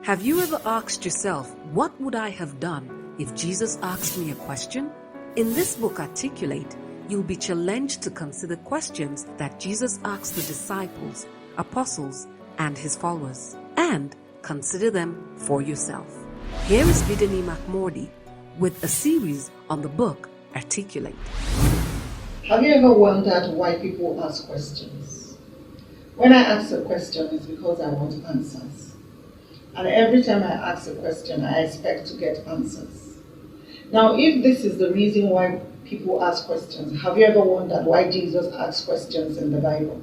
Have you ever asked yourself, what would I have done if Jesus asked me a question? In this book, Articulate, you'll be challenged to consider questions that Jesus asked the disciples, apostles, and his followers, and consider them for yourself. Here is Bidemi Mark-Mordi with a series on the book Articulate. Have you ever wondered why people ask questions? When I ask a question, it's because I want answers. And every time I ask a question, I expect to get answers. Now, if this is the reason why people ask questions, have you ever wondered why Jesus asked questions in the Bible?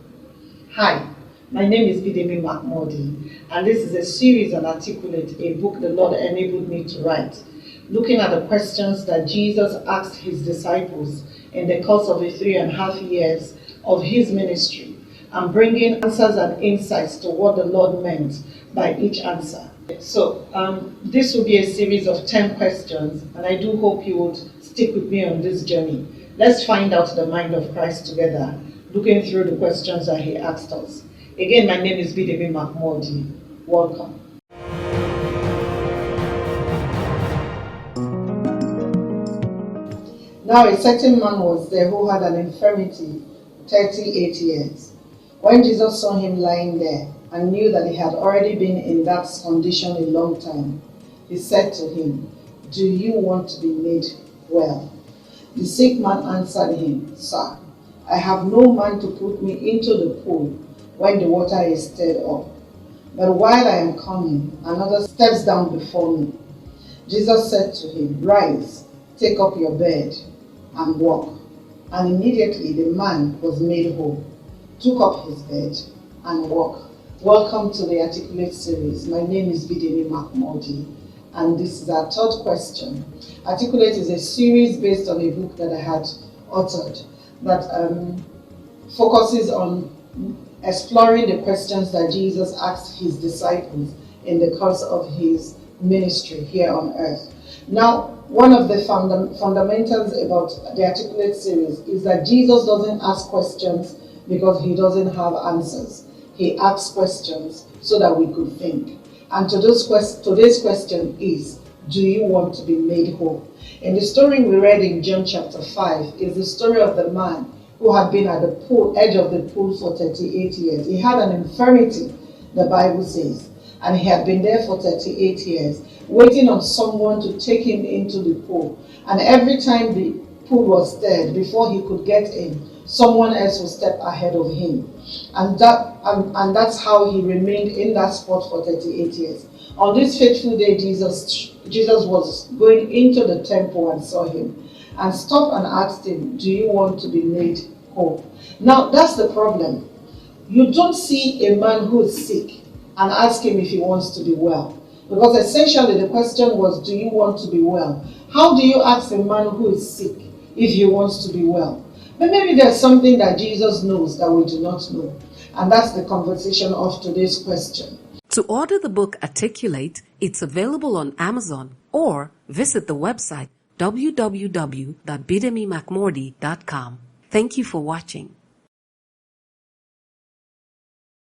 Hi, my name is Bidemi Mark-Mordi, and this is a series on Articulate, a book the Lord enabled me to write, looking at the questions that Jesus asked his disciples in the course of the 3.5 years of his ministry, and bringing answers and insights to what the Lord meant by each answer. So this will be a series of 10 questions, and I do hope you would stick with me on this journey. Let's find out the mind of Christ together, looking through the questions that he asked us. Again, my name is Bidemi Mark-Mordi. Welcome. Now a certain man was there who had an infirmity 38 years. When Jesus saw him lying there and knew that he had already been in that condition a long time, he said to him, "Do you want to be made well?" The sick man answered him, "Sir, I have no man to put me into the pool when the water is stirred up. But while I am coming, another steps down before me." Jesus said to him, "Rise, take up your bed and walk." And immediately the man was made whole, took up his bed and walked. Welcome to the Articulate series. My name is Bidemi Mark-Mordi, and this is our third question. Articulate is a series based on a book that I had authored that focuses on exploring the questions that Jesus asked his disciples in the course of his ministry here on earth. Now, one of the fundamentals about the Articulate series is that Jesus doesn't ask questions because he doesn't have answers. He asks questions so that we could think. And today's question is, do you want to be made whole? In the story we read in John chapter 5 is the story of the man who had been at the edge of the pool for 38 years. He had an infirmity, the Bible says, and he had been there for 38 years, waiting on someone to take him into the pool. And every time the pool was stirred, before he could get in, someone else would step ahead of him. And that's how he remained in that spot for 38 years. On this fateful day, Jesus was going into the temple and saw him and stopped and asked him, "Do you want to be made whole?" Now, that's the problem. You don't see a man who is sick and ask him if he wants to be well. Because essentially the question was, do you want to be well? How do you ask a man who is sick if he wants to be well? But maybe there's something that Jesus knows that we do not know. And that's the conversation of today's question. To order the book Articulate, it's available on Amazon, or visit the website www.bidemimarkmordi.com. Thank you for watching.